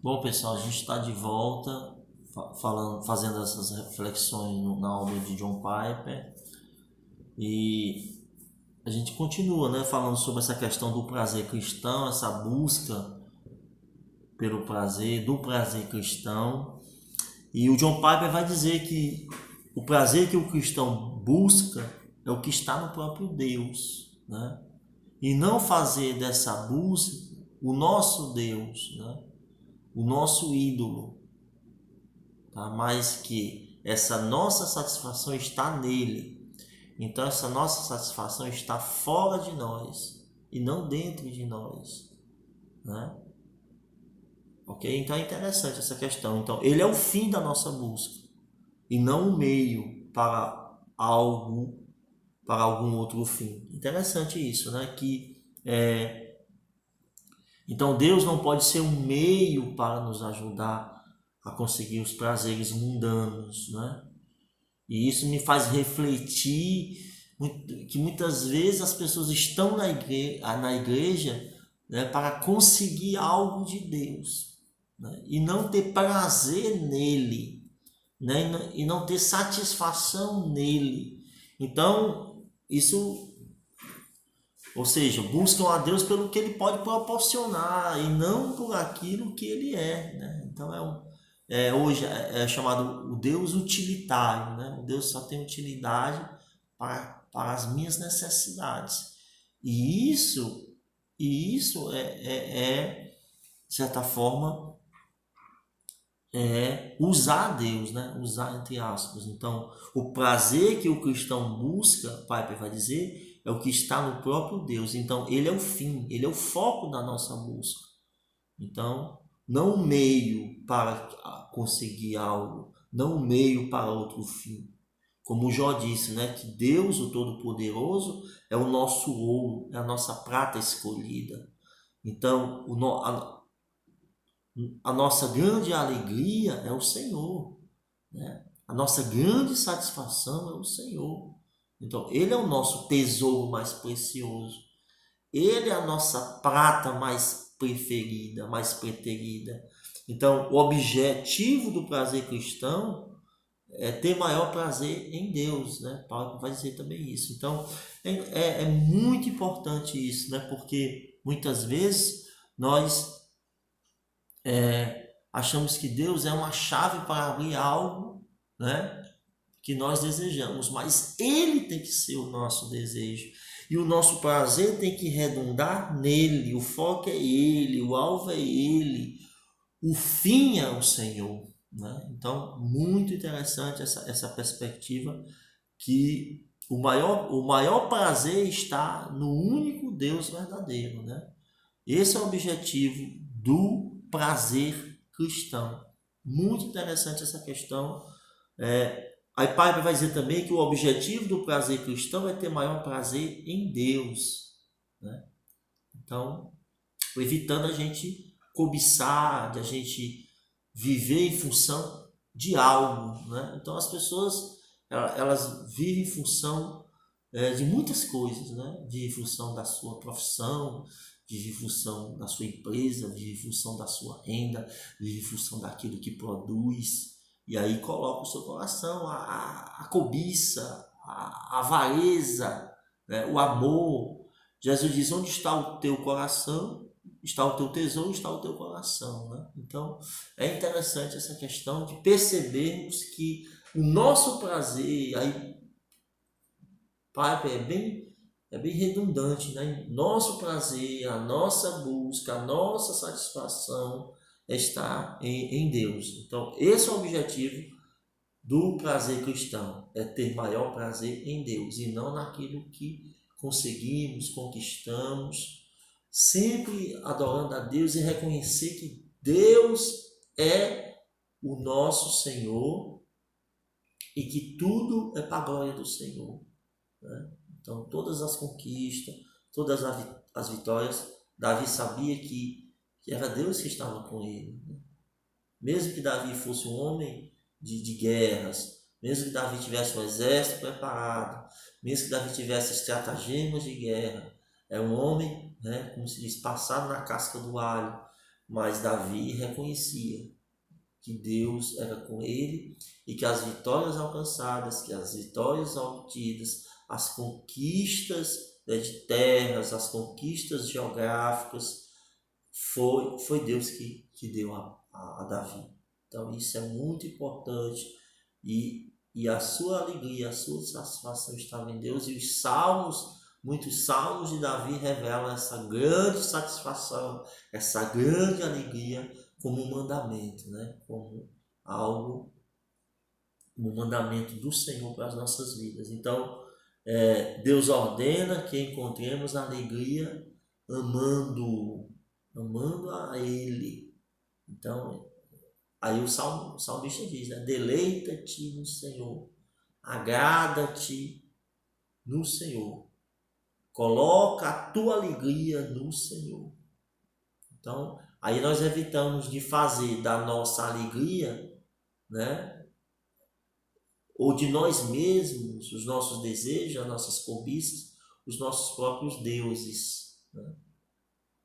Bom, pessoal, a gente está de volta fazendo essas reflexões na obra de John Piper e a gente continua, né, falando sobre essa questão do prazer cristão, essa busca pelo prazer, do prazer cristão. E o John Piper vai dizer que o prazer que o cristão busca é o que está no próprio Deus, né? E não fazer dessa busca o nosso Deus, né? O nosso ídolo, tá? Mas que essa nossa satisfação está nele. Então essa nossa satisfação está fora de nós e não dentro de nós, né? Ok? Então é interessante essa questão. Então ele é o fim da nossa busca e não o meio para algum outro fim. Interessante isso, né? Então Deus não pode ser um meio para nos ajudar a conseguir os prazeres mundanos, né? E isso me faz refletir que muitas vezes as pessoas estão na igreja, né, para conseguir algo de Deus, né, e não ter prazer nele, né, e não ter satisfação nele. Então, ou seja, buscam a Deus pelo que ele pode proporcionar e não por aquilo que ele é, né? Então hoje é chamado o Deus utilitário, né? O Deus só tem utilidade para as minhas necessidades. E isso de certa forma, usar Deus, né? Usar entre aspas. Então, o prazer que o cristão busca, Piper vai dizer, é o que está no próprio Deus. Então, ele é o fim, ele é o foco da nossa busca. Então, não o meio para conseguir algo, não o meio para outro fim. Como o Jó disse, né, que Deus, o Todo-Poderoso, é o nosso ouro, é a nossa prata escolhida. Então, a nossa grande alegria é o Senhor, né? A nossa grande satisfação é o Senhor. Então, Ele é o nosso tesouro mais precioso. Ele é a nossa prata mais preferida, mais preterida. Então, o objetivo do prazer cristão é ter maior prazer em Deus, né? Paulo vai dizer também isso. Então, é muito importante isso, né? Porque muitas vezes nós achamos que Deus é uma chave para abrir algo, né, que nós desejamos, mas Ele tem que ser o nosso desejo. E o nosso prazer tem que redundar nele, o foco é Ele, o alvo é Ele, o fim é o Senhor, né? Então, muito interessante essa perspectiva que o maior prazer está no único Deus verdadeiro, né? Esse é o objetivo do prazer cristão. Muito interessante essa questão. Aí Piper vai dizer também que o objetivo do prazer cristão é ter maior prazer em Deus, né? Então, evitando a gente cobiçar, de a gente viver em função de algo, né? Então as pessoas elas vivem em função de muitas coisas, né? De função da sua profissão, de função da sua empresa, de função da sua renda, de função daquilo que produz. E aí coloca o seu coração, a cobiça, a avareza, né? O amor. Jesus diz: onde está o teu coração, está o teu tesouro, está o teu coração, né? Então é interessante essa questão de percebermos que o nosso prazer, aí Piper é bem redundante, né? Nosso prazer, a nossa busca, a nossa satisfação está em Deus. Então, esse é o objetivo do prazer cristão, é ter maior prazer em Deus e não naquilo que conseguimos, conquistamos, sempre adorando a Deus e reconhecer que Deus é o nosso Senhor e que tudo é para a glória do Senhor, né? Então, todas as conquistas, todas as vitórias, Davi sabia que era Deus que estava com ele, né? Mesmo que Davi fosse um homem de guerras, mesmo que Davi tivesse um exército preparado, mesmo que Davi tivesse estratagemas de guerra, é um homem, né, como se diz, passado na casca do alho, mas Davi reconhecia que Deus era com ele e que as vitórias alcançadas, que as vitórias obtidas, as conquistas, né, de terras, as conquistas geográficas, foi Deus que deu a Davi. Então isso é muito importante e a sua alegria, a sua satisfação estava em Deus, e os salmos, muitos salmos de Davi revelam essa grande satisfação, essa grande alegria como um mandamento, né? Como algo, um mandamento do Senhor para as nossas vidas. Então, Deus ordena que encontremos alegria amando, amando a Ele. Então, aí o salmista diz, né? Deleita-te no Senhor, agrada-te no Senhor, coloca a tua alegria no Senhor. Então, aí nós evitamos de fazer da nossa alegria, né? Ou de nós mesmos, os nossos desejos, as nossas cobiças, os nossos próprios deuses, né?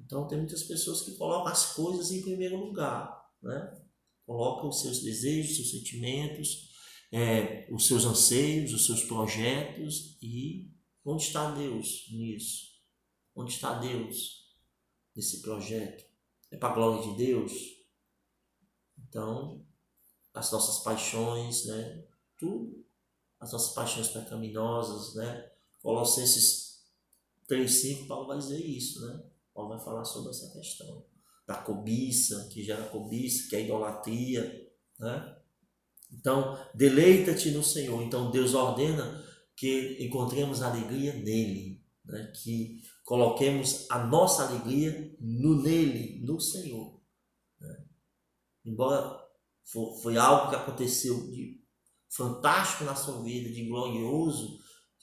Então, tem muitas pessoas que colocam as coisas em primeiro lugar, né? Colocam os seus desejos, os seus sentimentos, os seus anseios, os seus projetos. E onde está Deus nisso? Onde está Deus nesse projeto? É para a glória de Deus? Então, as nossas paixões, né? Tudo, as nossas paixões pecaminosas, né? Colossenses 3,5, Paulo vai dizer isso, né? Paulo vai falar sobre essa questão da cobiça, que gera cobiça, que é idolatria, né? Então, deleita-te no Senhor. Então, Deus ordena que encontremos alegria nele, né? Que coloquemos a nossa alegria nele, no Senhor, né? Embora foi algo que aconteceu de fantástico na sua vida, de glorioso,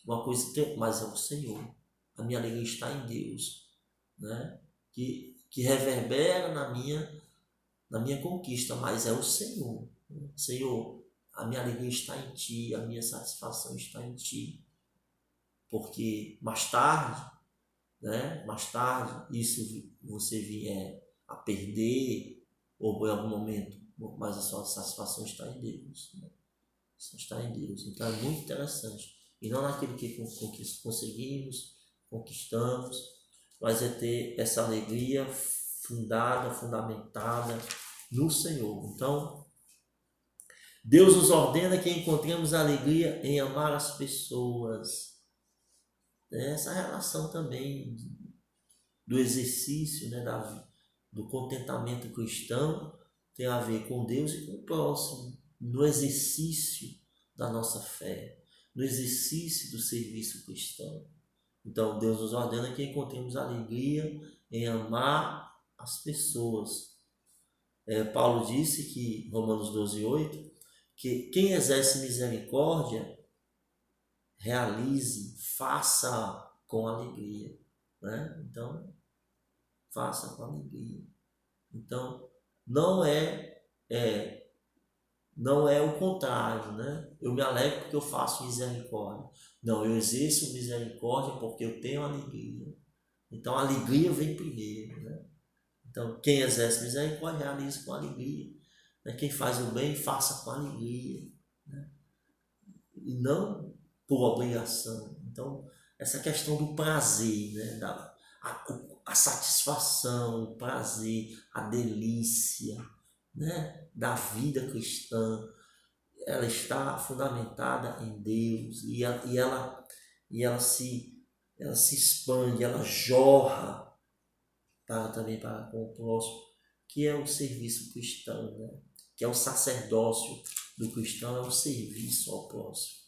uma coisa, mas é o Senhor. A minha alegria está em Deus, né? Que reverbera na minha conquista, mas é o Senhor. Senhor, a minha alegria está em Ti, a minha satisfação está em Ti. Porque mais tarde, né? Mais tarde, isso você vier a perder, ou em algum momento, mas a sua satisfação está em Deus, né? Está em Deus. Então é muito interessante. E não naquilo que conseguimos, conquistamos, mas é ter essa alegria fundamentada no Senhor. Então, Deus nos ordena que encontremos alegria em amar as pessoas. Essa relação também do exercício, né, do contentamento cristão tem a ver com Deus e com o próximo, no exercício da nossa fé, no exercício do serviço cristão. Então, Deus nos ordena que encontremos alegria em amar as pessoas. Paulo disse que, Romanos 12:8, que quem exerce misericórdia, realize, faça com alegria, né? Então, faça com alegria. Então, não não é o contrário, né? Eu me alegro porque eu faço misericórdia. Não, eu exerço misericórdia porque eu tenho alegria. Então, a alegria vem primeiro, né? Então, quem exerce misericórdia, realiza com alegria, né? Quem faz o bem, faça com alegria, né? E não por obrigação. Então, essa questão do prazer, né? A satisfação, o prazer, a delícia, né? Da vida cristã, ela está fundamentada em Deus ela se expande, ela jorra também para com o próximo, que é o serviço cristão, né? Que é o sacerdócio do cristão, é o serviço ao próximo.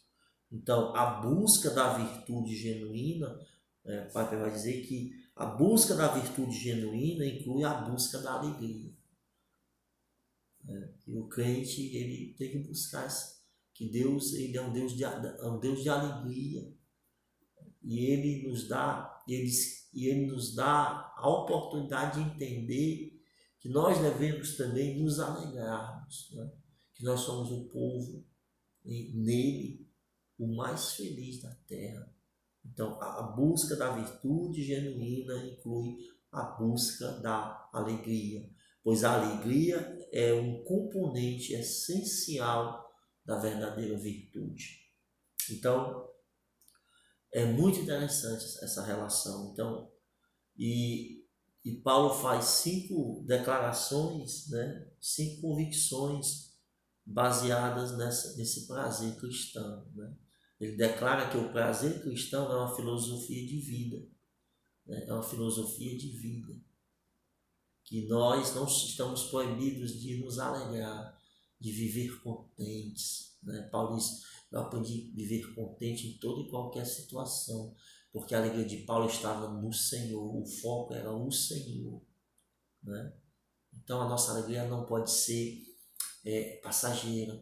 Então, a busca da virtude genuína, o Pai vai dizer que a busca da virtude genuína inclui a busca da alegria. E o crente, ele tem que buscar que Deus, ele é um Deus de alegria, e ele nos dá a oportunidade de entender que nós devemos também nos alegrarmos, né? Que nós somos o povo nele o mais feliz da terra. Então, a busca da virtude genuína inclui a busca da alegria, pois a alegria é um componente essencial da verdadeira virtude. Então, é muito interessante essa relação. Então, e Paulo faz 5 declarações, né? 5 convicções baseadas nesse prazer cristão, né? Ele declara que o prazer cristão é uma filosofia de vida, né? É uma filosofia de vida, que nós não estamos proibidos de nos alegrar, de viver contentes, né? Paulo diz: eu aprendi a viver contente em toda e qualquer situação, porque a alegria de Paulo estava no Senhor, o foco era o Senhor, né? Então a nossa alegria não pode ser passageira,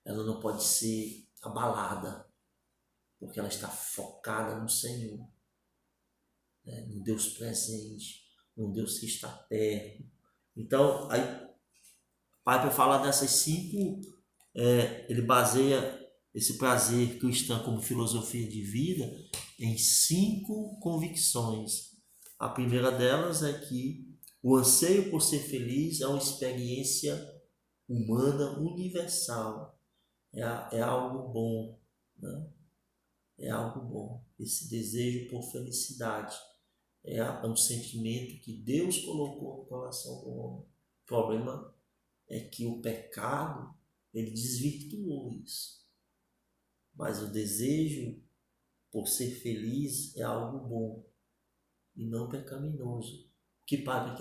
ela não pode ser abalada, porque ela está focada no Senhor, né? No Deus presente, no Deus que está perto. Então, aí Piper fala dessas 5, ele baseia esse prazer cristão como filosofia de vida em 5 convicções. A primeira delas é que o anseio por ser feliz é uma experiência humana universal. É algo bom, né? É algo bom. Esse desejo por felicidade é um sentimento que Deus colocou no coração do homem. O problema é que o pecado, ele desvirtuou isso. Mas o desejo por ser feliz é algo bom e não pecaminoso. O que o Piper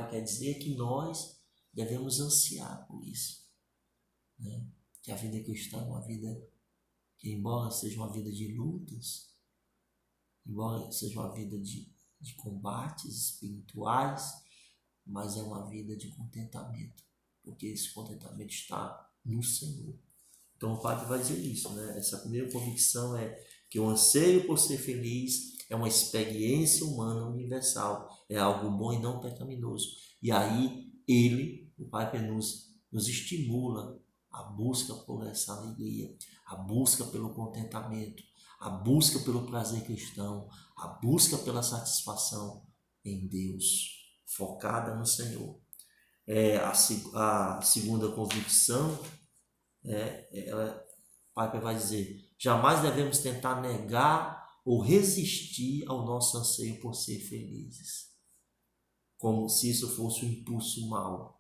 quer dizer é que nós devemos ansiar por isso, né? Que a vida cristã é uma vida que, embora seja uma vida de lutas, embora seja uma vida de combates espirituais, mas é uma vida de contentamento, porque esse contentamento está no Senhor. Então o Padre vai dizer isso, né? Essa primeira convicção é que o anseio por ser feliz é uma experiência humana universal, é algo bom e não pecaminoso. E aí o Padre nos estimula a busca por essa alegria, a busca pelo contentamento, a busca pelo prazer cristão, a busca pela satisfação em Deus, focada no Senhor. A segunda convicção, Piper vai dizer: jamais devemos tentar negar ou resistir ao nosso anseio por ser felizes, como se isso fosse um impulso mau.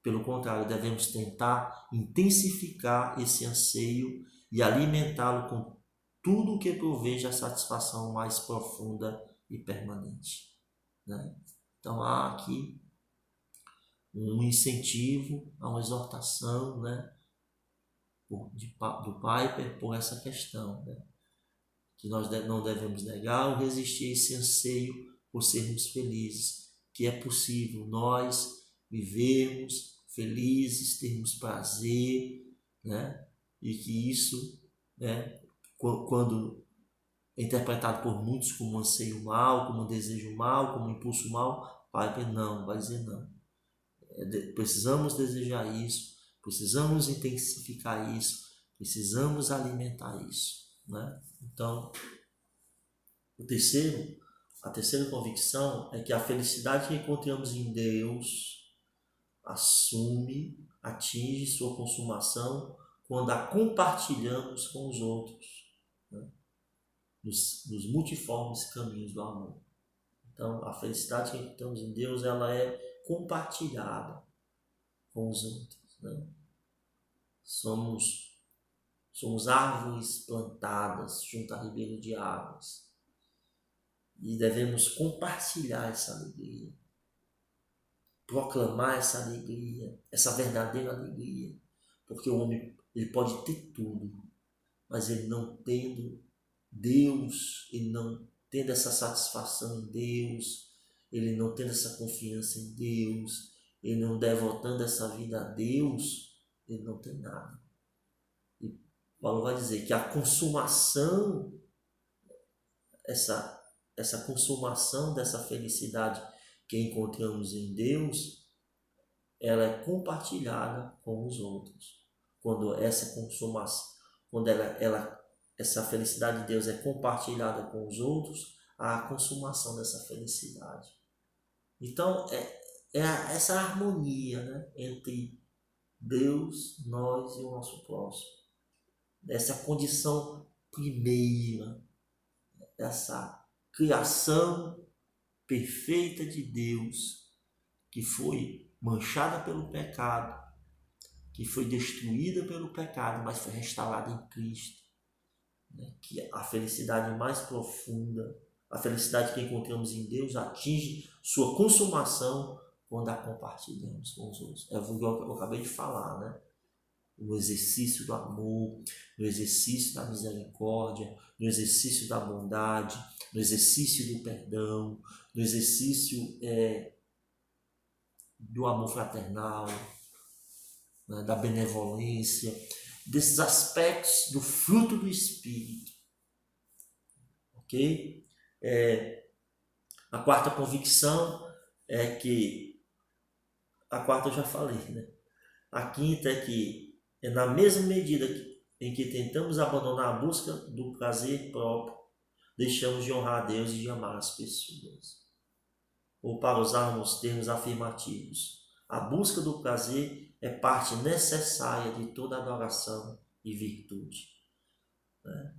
Pelo contrário, devemos tentar intensificar esse anseio e alimentá-lo com tudo o que proveja a satisfação mais profunda e permanente, né? Então há aqui um incentivo, uma exortação, né, do Piper por essa questão, né? Que nós não devemos negar ou resistir a esse anseio por sermos felizes, que é possível nós vivermos felizes, termos prazer, né? E que isso, né, quando é interpretado por muitos como um anseio mau, como um desejo mau, como um impulso mau, Piper não, vai dizer não. Precisamos desejar isso, precisamos intensificar isso, precisamos alimentar isso, né? Então, a terceira convicção é que a felicidade que encontramos em Deus atinge sua consumação quando a compartilhamos com os outros, né? Nos multiformes caminhos do amor. Então, a felicidade que encontramos em Deus, ela é compartilhada com os outros, né? Somos árvores plantadas junto a ribeiro de águas e devemos compartilhar essa alegria, proclamar essa alegria, essa verdadeira alegria, porque o homem ele pode ter tudo, mas ele não tendo Deus, ele não tendo essa satisfação em Deus, ele não tendo essa confiança em Deus, ele não devotando essa vida a Deus, ele não tem nada. E Paulo vai dizer que a consumação, essa consumação dessa felicidade que encontramos em Deus, ela é compartilhada com os outros. Quando essa consumação, quando essa felicidade de Deus é compartilhada com os outros, há a consumação dessa felicidade. Então, essa harmonia, né, entre Deus, nós e o nosso próximo. Essa condição primeira, essa criação perfeita de Deus, que foi manchada pelo pecado, que foi destruída pelo pecado, mas foi restaurada em Cristo. Né? Que a felicidade mais profunda, a felicidade que encontramos em Deus, atinge sua consumação quando a compartilhamos com os outros. É o que eu acabei de falar, né? No exercício do amor, no exercício da misericórdia, no exercício da bondade, no exercício do perdão, no exercício do amor fraternal, né, da benevolência, desses aspectos do fruto do Espírito. Ok? A quarta convicção é que, a quarta eu já falei, né? A quinta é que na mesma medida em que tentamos abandonar a busca do prazer próprio, deixamos de honrar a Deus e de amar as pessoas. Ou para usarmos termos afirmativos, a busca do prazer é parte necessária de toda adoração e virtude.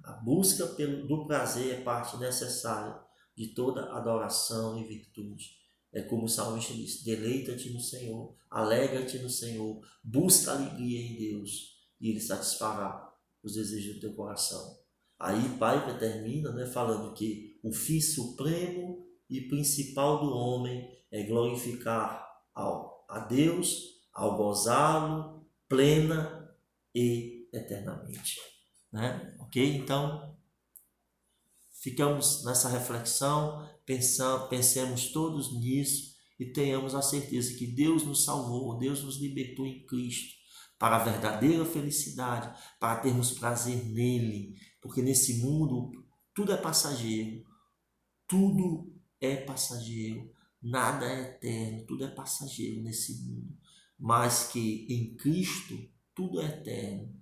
A busca do prazer é parte necessária de toda adoração e virtude. É como o salmista diz: deleita-te no Senhor, alegra-te no Senhor, busca alegria em Deus e Ele satisfará os desejos do teu coração. Aí Pai termina, né, falando que o fim supremo e principal do homem é glorificar a Deus, ao gozá-lo plena e eternamente. Né? Ok? Então, ficamos nessa reflexão, pensemos todos nisso e tenhamos a certeza que Deus nos salvou, Deus nos libertou em Cristo para a verdadeira felicidade, para termos prazer nele, porque nesse mundo tudo é passageiro, nada é eterno, tudo é passageiro nesse mundo, mas que em Cristo tudo é eterno,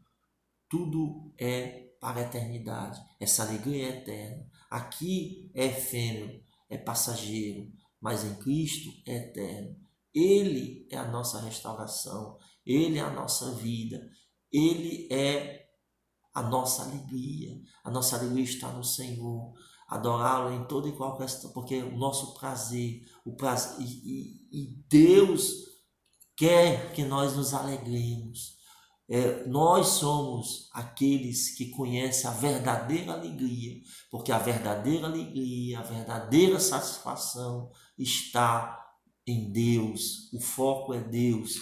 tudo é para a eternidade. Essa alegria é eterna. Aqui é efêmero, é passageiro, mas em Cristo é eterno. Ele é a nossa restauração, Ele é a nossa vida, Ele é a nossa alegria. A nossa alegria está no Senhor. Adorá-lo em toda e qualquer situação, porque o nosso prazer, e Deus quer que nós nos alegremos. Nós somos aqueles que conhecem a verdadeira alegria, porque a verdadeira alegria, a verdadeira satisfação está em Deus. O foco é Deus.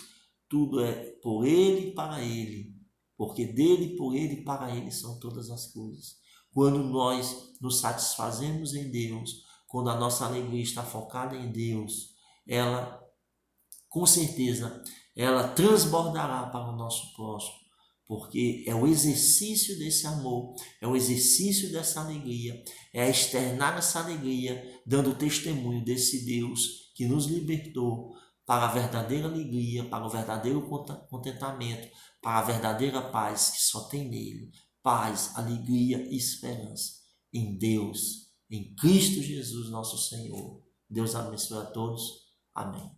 Tudo é por Ele e para Ele, porque dele, por Ele e para Ele são todas as coisas. Quando nós nos satisfazemos em Deus, quando a nossa alegria está focada em Deus, ela, com certeza, ela transbordará para o nosso próximo, porque é o exercício desse amor, é o exercício dessa alegria, é externar essa alegria, dando testemunho desse Deus que nos libertou para a verdadeira alegria, para o verdadeiro contentamento, para a verdadeira paz que só tem nele. Paz, alegria e esperança em Deus, em Cristo Jesus nosso Senhor. Deus abençoe a todos. Amém.